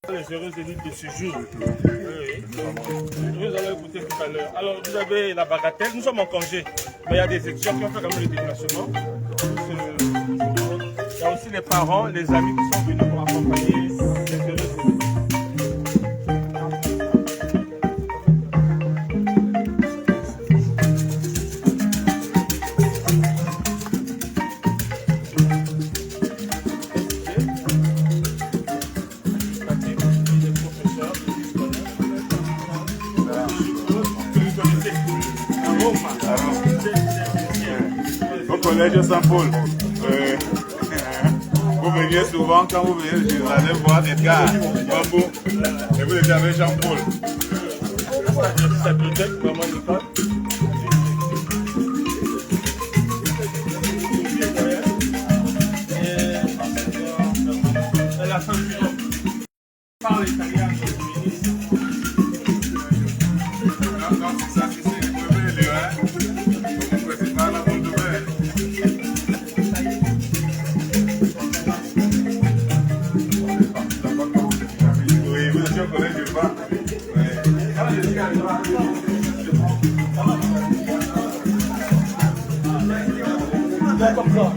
Les heureuses élites de ce jour. Oui. Nous allons écouter tout à l'heure. Alors, vous avez la bagatelle. Nous sommes en congé, mais il y a des étudiants qui ont fait quand même le déplacement. Il y a aussi les parents, les amis qui sont venus pour accompagner les heureuses élites. Au collège Saint-Paul, vous veniez souvent quand vous venez de Jérusalem voir des cas, et vous étiez avec Jean-Paul. Sa bibliothèque, maman Nicole. Et la fin du jour, parle italien. Comme ça.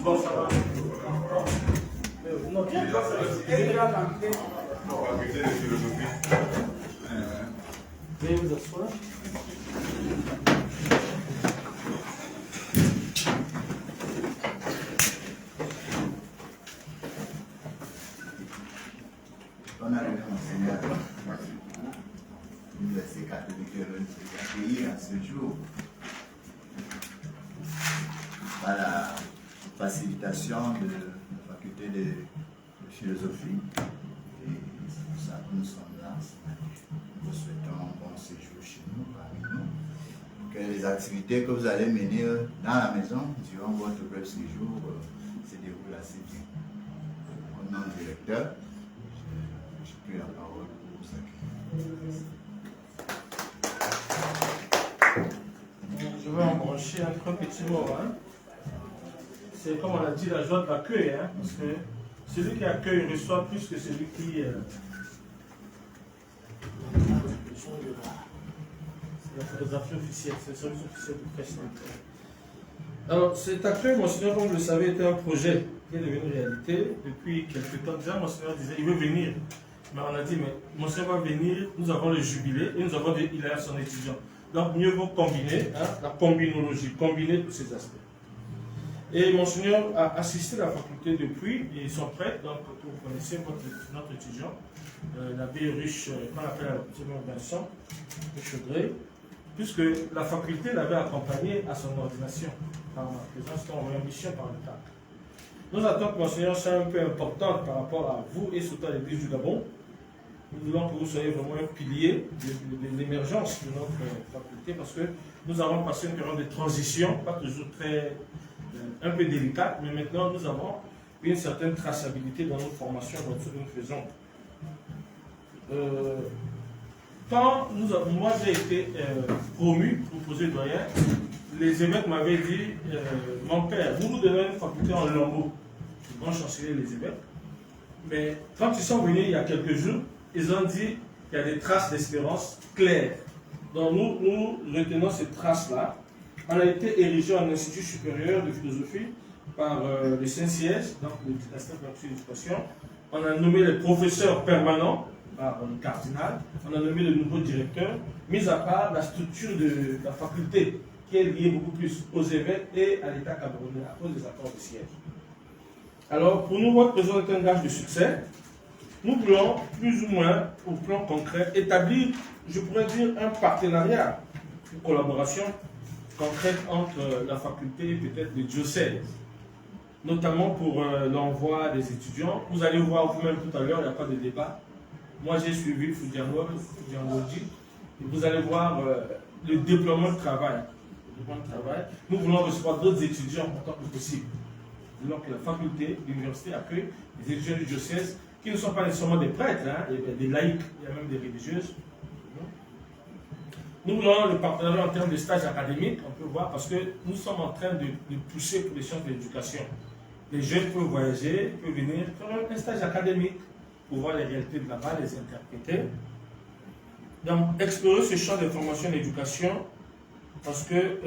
Bon, ça va. Non, bien, veuillez vous asseoir. On a le Monseigneur l'Université catholique de accueillir à ce jour à la facilitation de la faculté de philosophie. Et c'est pour ça que nous sommes là. Nous souhaitons un bon séjour chez nous, parmi nous. Que les activités que vous allez mener dans la maison durant votre bref séjour se déroulent assez bien. Au nom du directeur, j'ai pris la parole pour vous accueillir. Je vais embrancher un petit mot. Hein. C'est comme on a dit, la joie de l'accueil. Hein, parce que celui qui accueille reçoit plus que celui qui... C'est la photographie officielle, c'est le service officiel du presse. Alors, cet accueil, Monseigneur, comme vous le savez, était un projet qui est devenu réalité depuis quelques temps. Déjà, Monseigneur disait, il veut venir. Mais on a dit, mais Monseigneur va venir, nous avons le jubilé et nous avons dit, il a son étudiant. Donc, mieux vaut combiner, hein, la combinologie, combiner tous ces aspects. Et Monseigneur a assisté à la faculté depuis, ils sont prêts, donc vous connaissez notre étudiant, l'abbé riche, qu'on appelle Vincent de Chaudray, puisque la faculté l'avait accompagné à son ordination par ma présence, qui a envoyé en mission par l'État. Nos attentes, Monseigneur, sont un peu importantes par rapport à vous et surtout à l'Église du Gabon. Nous voulons que vous soyez vraiment un pilier de l'émergence de notre faculté, parce que nous avons passé une période de transition, pas toujours très... un peu délicate, mais maintenant nous avons une certaine traçabilité dans nos formations, dans ce que nous faisons. Quand moi j'ai été promu, proposé doyen, les évêques m'avaient dit, mon père, vous nous donnez une faculté en Lambeau, le grand chancelier les évêques, mais quand ils sont venus il y a quelques jours, ils ont dit qu'il y a des traces d'espérance claires. Donc nous retenons ces traces-là. On a été érigé en institut supérieur de philosophie par le Saint-Siège, donc le dynastie de l'éducation. On a nommé les professeurs permanents par le cardinal. On a nommé le nouveau directeur, mis à part la structure de la faculté, qui est liée beaucoup plus aux évêques et à l'État camerounais à cause des accords de siège. Alors, pour nous, votre présence est un gage de succès. Nous voulons plus ou moins, au plan concret, établir, je pourrais dire, un partenariat, une collaboration concrète entre la faculté et peut-être le diocèse, notamment pour l'envoi des étudiants. Vous allez voir vous-même tout à l'heure, il n'y a pas de débat. Moi, j'ai suivi Foudiangoji, et vous allez voir le déploiement de travail. Nous voulons recevoir d'autres étudiants autant que possible. Nous voulons que la faculté, l'université accueille des étudiants du diocèse qui ne sont pas nécessairement des prêtres, hein, des laïcs, il y a même des religieuses. Nous voulons le partenariat en termes de stage académique, on peut voir, parce que nous sommes en train de pousser pour les sciences de l'éducation. Les jeunes peuvent voyager, peuvent venir faire un stage académique pour voir les réalités de là-bas, les interpréter. Donc, explorer ce champ de formation et d'éducation, parce que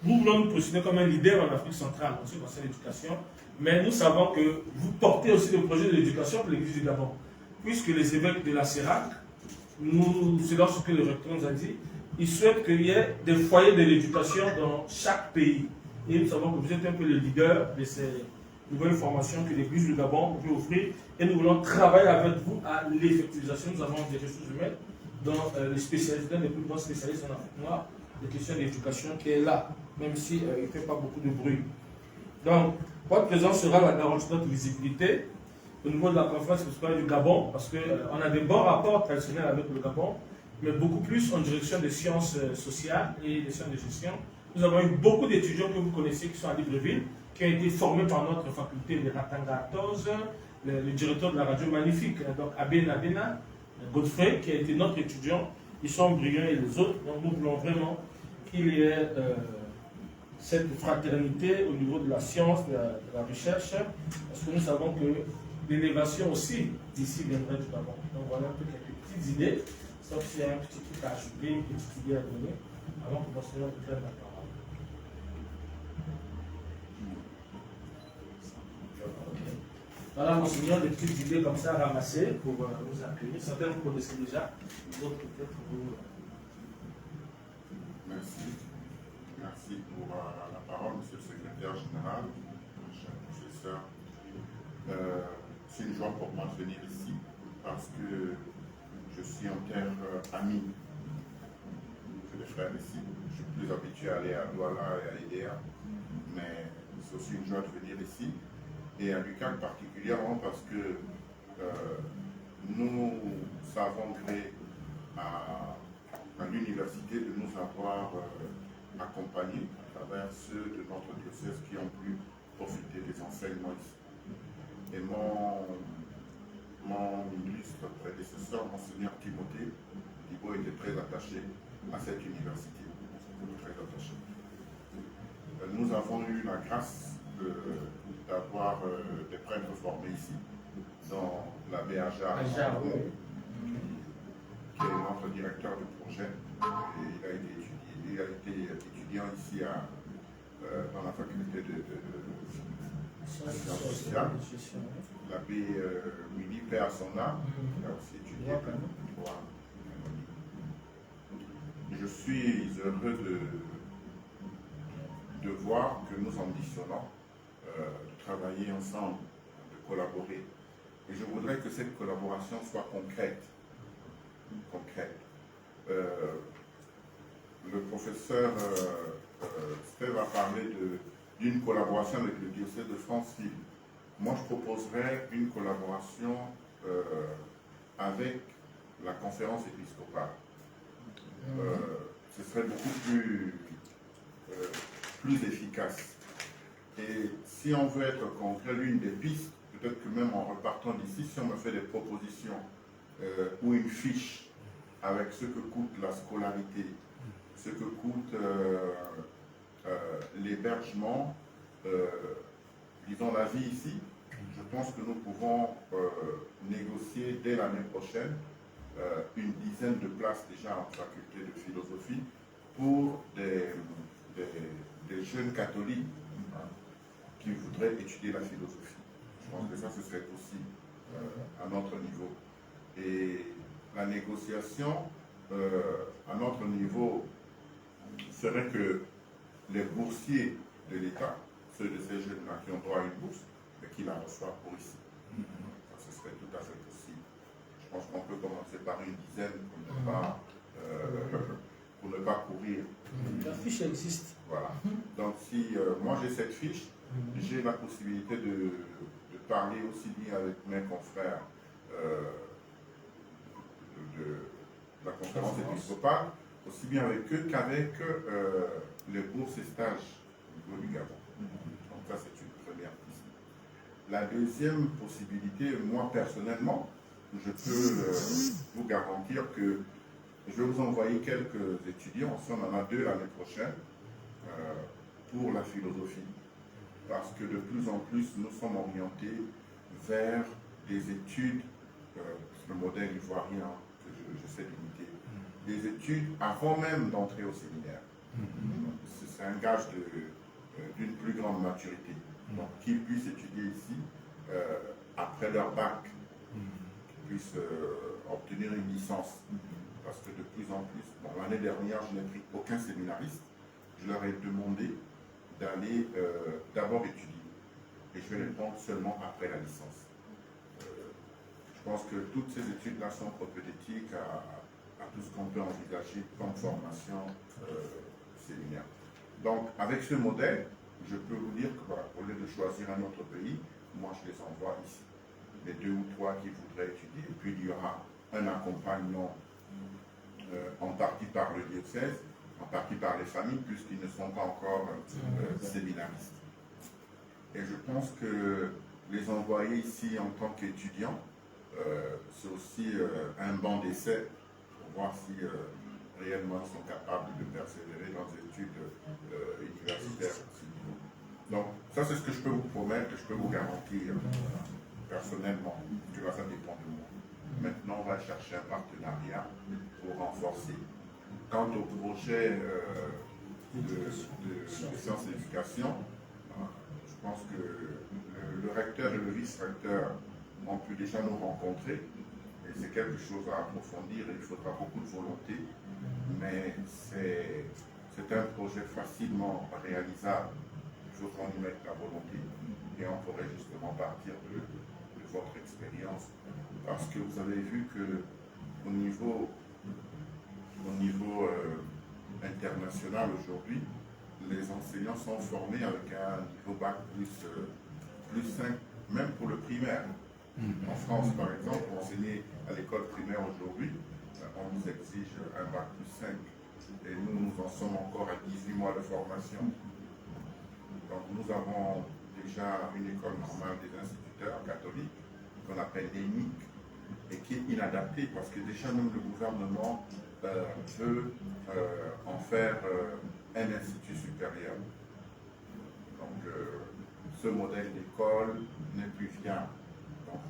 nous voulons nous positionner comme un leader en Afrique centrale en ce qui concerne l'éducation, mais nous savons que vous portez aussi le projet de l'éducation pour l'Église du Gabon, puisque les évêques de la CERAC, c'est ce que le recteur nous a dit, ils souhaitent qu'il y ait des foyers de l'éducation dans chaque pays. Et nous savons que vous êtes un peu le leader de ces nouvelles formations que l'Église du Gabon veut offrir, et nous voulons travailler avec vous à l'effectivisation. Nous avons des ressources humaines dans les spécialistes, les plus grands spécialistes en Afrique noire, des questions d'éducation qui est là, même s'il ne fait pas beaucoup de bruit. Donc, votre présence sera la garantie de notre visibilité au niveau de la conférence épiscopale du Gabon, parce qu'on a des bons rapports traditionnels avec le Gabon, mais beaucoup plus en direction des sciences sociales et des sciences de gestion. Nous avons eu beaucoup d'étudiants que vous connaissez qui sont à Libreville, qui ont été formés par notre faculté de Ratanga 14, le directeur de la radio magnifique, donc Abena Godfrey, qui a été notre étudiant. Ils sont brillants et les autres, donc nous voulons vraiment qu'il y ait cette fraternité au niveau de la science, de la recherche, parce que nous savons que l'élévation aussi d'ici viendrait du Gabon. Donc voilà un peu quelques petites idées, sauf s'il y a un petit truc à ajouter, une petite idée à donner, avant que Monseigneur vous prenne la parole. Okay. Voilà, Monseigneur, des petites idées comme ça à ramasser pour nous accueillir. Certains vous connaissez déjà, d'autres peut-être vous. Merci. Merci pour la parole, Monsieur le Secrétaire Général, cher professeur. C'est une joie pour moi de venir ici parce que je suis en terre amie. J'ai des frères ici. Je suis plus habitué à aller à Douala et à Idéa, mais c'est aussi une joie de venir ici. Et à l'UQAC particulièrement parce que nous avons gré à l'université de nous avoir accompagnés à travers ceux de notre diocèse qui ont pu profiter des enseignements ici. Et mon illustre prédécesseur, Monseigneur Timothée Thibault, était très attaché à cette université. Très attaché. Nous avons eu la grâce d'avoir des prêtres formés ici, dans l'abbé Ajar, qui est notre directeur de projet. Et il a été étudiant ici dans la faculté de sciences sociales. L'abbé Willy, paix à son âme, il a aussi étudié le droit. Je suis heureux de voir que nous ambitionnons de travailler ensemble, de collaborer. Et je voudrais que cette collaboration soit concrète. Le professeur Steve a parlé d'une collaboration avec le diocèse de Franceville. Moi, je proposerais une collaboration avec la conférence épiscopale. Ce serait beaucoup plus efficace. Et si on veut être concret, l'une des pistes, peut-être que même en repartant d'ici, si on me fait des propositions ou une fiche avec ce que coûte la scolarité, ce que coûte l'hébergement, disons la vie ici, je pense que nous pouvons négocier dès l'année prochaine une dizaine de places déjà en faculté de philosophie pour des jeunes catholiques qui voudraient étudier la philosophie. Je pense que ça, ce serait aussi à notre niveau. Et la négociation à notre niveau serait que les boursiers de l'État, ceux de ces jeunes-là qui ont droit à une bourse, mais qui la reçoivent pour ici. Ça, ce serait tout à fait possible. pense qu'on peut commencer par une dizaine pour ne pas courir. La fiche existe. Voilà. Donc si moi j'ai cette fiche, j'ai la possibilité de parler aussi bien avec mes confrères de la conférence épiscopale, aussi bien avec eux qu'avec les bourses et stages au niveau du Gabon. Donc ça c'est une première piste. La deuxième possibilité, moi personnellement, je peux vous garantir que je vais vous envoyer quelques étudiants, si on en a 2 l'année prochaine, pour la philosophie. Parce que de plus en plus, nous sommes orientés vers des études, le modèle ivoirien que j'essaie d'imiter, des études avant même d'entrer au séminaire. C'est un gage d'une plus grande maturité. Donc qu'ils puissent étudier ici après leur bac, qu'ils puissent obtenir une licence. Parce que de plus en plus, bon, l'année dernière, je n'ai pris aucun séminariste. Je leur ai demandé d'aller d'abord étudier. Et je vais les prendre seulement après la licence. Je pense que toutes ces études-là sont propédétiques à tout ce qu'on peut envisager comme formation séminaire. Donc, avec ce modèle, je peux vous dire que voilà, au lieu de choisir un autre pays, moi je les envoie ici. Les 2 ou 3 qui voudraient étudier, et puis il y aura un accompagnement en partie par le diocèse, en partie par les familles, puisqu'ils ne sont pas encore séminaristes. Et je pense que les envoyer ici en tant qu'étudiants, c'est aussi un banc d'essai pour voir si réellement ils sont capables de persévérer dans les études universitaires. Donc, ça c'est ce que je peux vous promettre, que je peux vous garantir personnellement, que là ça dépend de moi. Maintenant, on va chercher un partenariat pour renforcer. Quant au projet de sciences et d'éducation, je pense que le recteur et le vice-recteur ont pu déjà nous rencontrer. Et c'est quelque chose à approfondir et il faudra beaucoup de volonté. Mais c'est un projet facilement réalisable. Il faudra y mettre la volonté. Et on pourrait justement partir de votre expérience. Parce que vous avez vu que au niveau international aujourd'hui, les enseignants sont formés avec un niveau bac plus 5, même pour le primaire. En France, par exemple, pour enseigner à l'école primaire aujourd'hui, on nous exige un bac plus 5. Et nous en sommes encore à 18 mois de formation. Donc nous avons déjà une école normale des instituteurs catholiques, qu'on appelle ENIC, et qui est inadaptée parce que déjà même le gouvernement veut en faire un institut supérieur. Donc ce modèle d'école n'est plus viable. Donc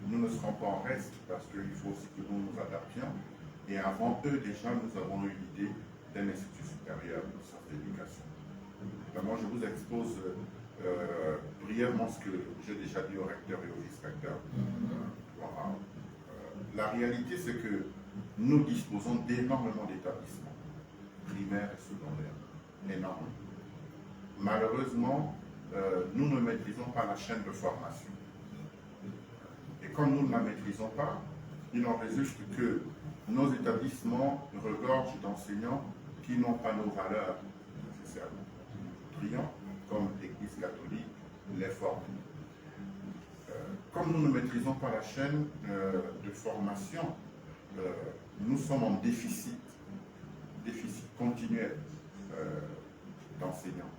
nous ne serons pas en reste parce qu'il faut aussi que nous nous adaptions. Et avant eux déjà nous avons eu l'idée d'un institut supérieur de sciences d'éducation. Moi je vous expose brièvement ce que j'ai déjà dit au recteur et au vice-recteur. Voilà. La réalité, c'est que nous disposons d'énormément d'établissements, primaires et secondaires, énormément. Malheureusement, nous ne maîtrisons pas la chaîne de formation. Et comme nous ne la maîtrisons pas, il en résulte que nos établissements regorgent d'enseignants qui n'ont pas nos valeurs nécessairement. Prions comme l'Église catholique les forme. Comme nous ne maîtrisons pas la chaîne de formation, nous sommes en déficit continuel d'enseignants.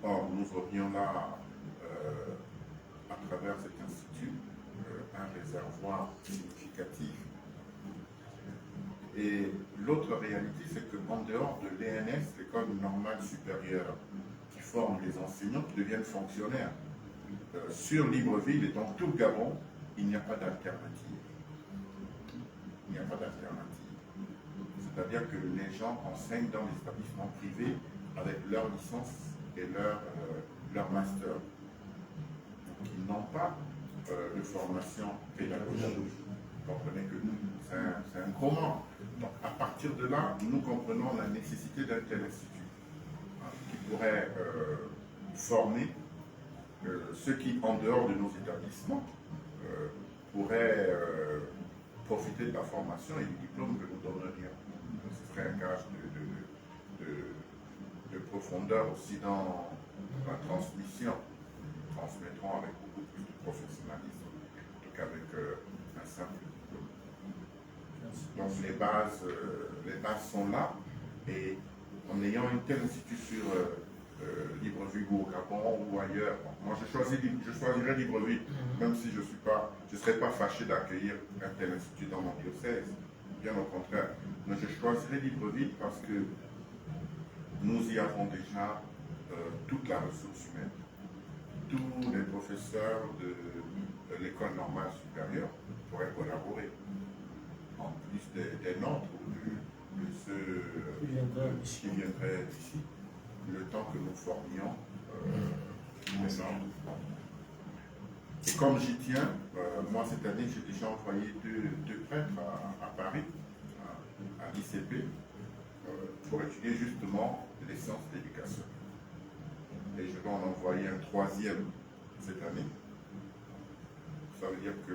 Or, nous aurions là, à travers cet institut, un réservoir significatif. Et l'autre réalité, c'est qu'en dehors de l'ENS, l'École normale supérieure, qui forme les enseignants qui deviennent fonctionnaires, sur Libreville et dans tout le Gabon, il n'y a pas d'alternative. Il n'y a pas d'alternative. C'est-à-dire que les gens enseignent dans les établissements privés avec leur licence et leur master. Donc ils n'ont pas de formation pédagogique. Vous comprenez que c'est un gros manque. Donc à partir de là, nous comprenons la nécessité d'un tel institut qui pourrait former ceux qui, en dehors de nos établissements, pourraient profiter de la formation et du diplôme que nous donnerions. Ce serait un gage de profondeur aussi dans la transmission. Nous transmettrons avec beaucoup plus de professionnalisme qu'avec un simple diplôme. Donc les bases sont là, et en ayant une telle institut sur Libreville ou au Gabon ou ailleurs, moi je choisirais Libreville, même si je ne serais pas fâché d'accueillir un tel institut dans mon diocèse, bien au contraire. Mais je choisirais Libreville parce que nous y avons déjà toute la ressource humaine. Tous les professeurs de l'école normale supérieure pourraient collaborer, en plus des nôtres ou de ceux qui viendraient d'ici, le temps que nous formions les nôtres. Et comme j'y tiens, moi cette année j'ai déjà envoyé deux prêtres à Paris, à l'ICP, pour étudier justement les sciences d'éducation. Et je vais en envoyer un troisième cette année. Ça veut dire que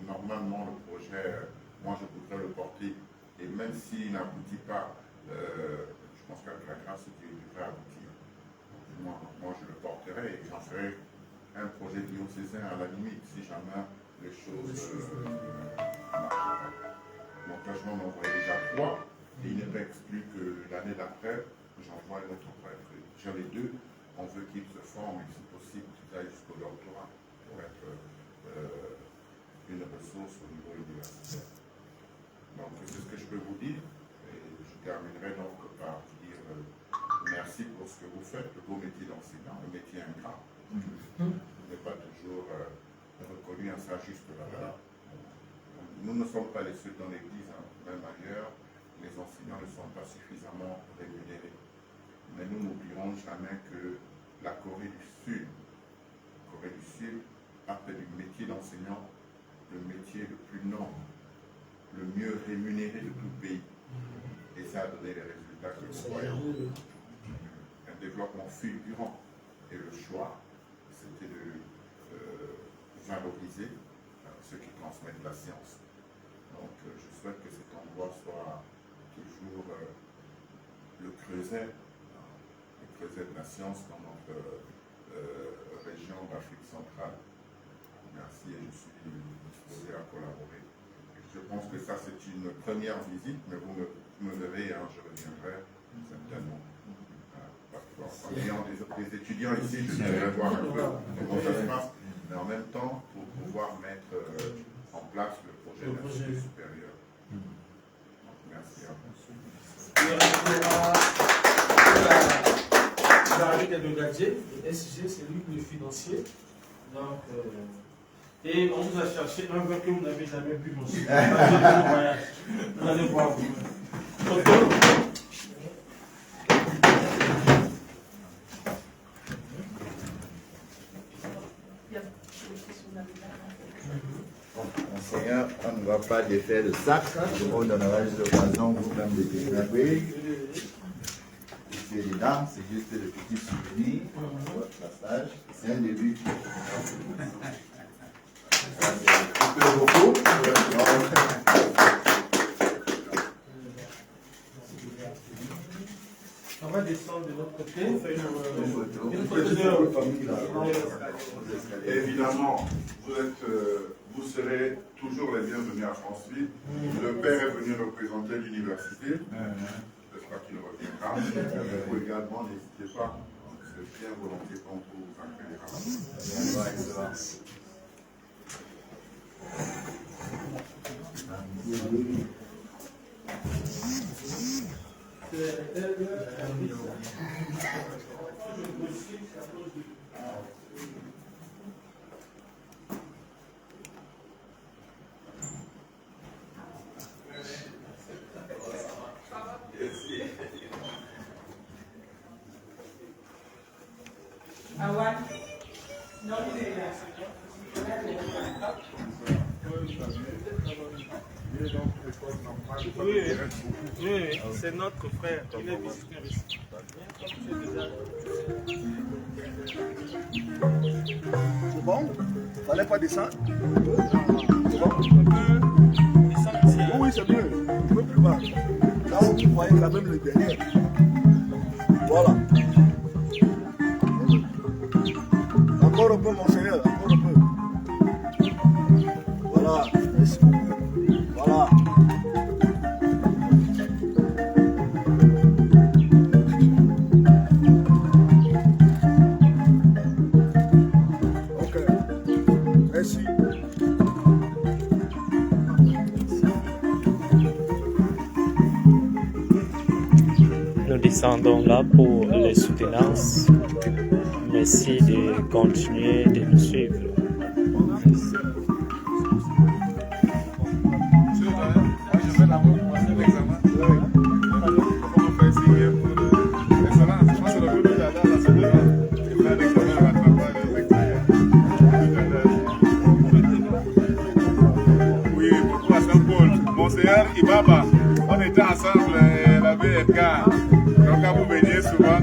normalement le projet, moi je voudrais le porter, et même s'il n'aboutit pas, je pense qu'avec la grâce de Dieu, il devrait aboutir. Moi je le porterai et j'en ferai un projet diocésain à la limite, si jamais les choses marchent pas. L'engagement m'envoie déjà 3, et il n'est pas exclu que l'année d'après, j'envoie un autre prêtre. Déjà les 2, on veut qu'ils se forment, et si possible, qu'ils aillent jusqu'au doctorat pour être une ressource au niveau universitaire. Donc c'est ce que je peux vous dire, et je terminerai donc par vous dire merci pour ce que vous faites, le beau métier d'enseignant, le métier ingrat. N'est pas toujours reconnu à sa juste valeur. Nous ne sommes pas les seuls dans l'Église, hein. Même ailleurs, les enseignants ne sont pas suffisamment rémunérés. Mais nous n'oublierons jamais que la Corée du Sud a fait du métier d'enseignant le métier le plus noble, le mieux rémunéré de tout le pays. Et ça a donné les résultats que nous voyons. Un développement fulgurant. Et le choix, c'était de valoriser ceux qui transmettent la science. Donc je souhaite que cet endroit soit toujours le creuset de la science dans notre région d'Afrique centrale. Merci, et je suis disposé à collaborer. Je pense que ça c'est une première visite, mais vous me verrez, hein, je reviendrai certainement. En ayant des étudiants ici, je viendrai voir un peu comment ça se passe, mais en même temps pour pouvoir mettre en place le projet d'institut supérieur. Merci à vous. La de Gadier, le SG, c'est lui le financier. Donc, et on vous a cherché un vin que vous n'avez jamais bu, monsieur. Vous allez voir vous. Seigneur, on ne va pas défaire le sac, on donnera juste l'occasion vous-même de dégrader. Les dames, c'est juste le petit souvenir de votre passage. C'est un début. Ça, c'est beaucoup. On va descendre de l'autre côté. On fait une photo. Évidemment, vous serez toujours les bienvenus à Franceville. Le père est venu représenter l'université. J'espère qu'il reviendra. Vous également, n'hésitez pas. C'est bien volontiers qu'on vous accueillera. Oui, oui, c'est notre frère. Il est visiteur ici. C'est bon? Fallait pas descendre? C'est bon? Oui, c'est mieux. Un peu plus bas. Là où vous voyez quand même le derrière. Voilà. Encore un peu, mon Seigneur. Encore un peu. Voilà. Merci beaucoup. Voilà. Ok. Merci. Nous descendons là pour les soutenances. Merci de continuer de nous suivre. Je vais d'abord passer l'examen. Il faut me faire signer pour l'excellence. Je pense que le groupe de Jada, la seconde, il fait un examen à rattrapage de l'extérieur. Oui, beaucoup à Saint-Paul. Monseigneur Ibaba, on était ensemble, l'abbé Edgar. Donc, quand vous veniez souvent,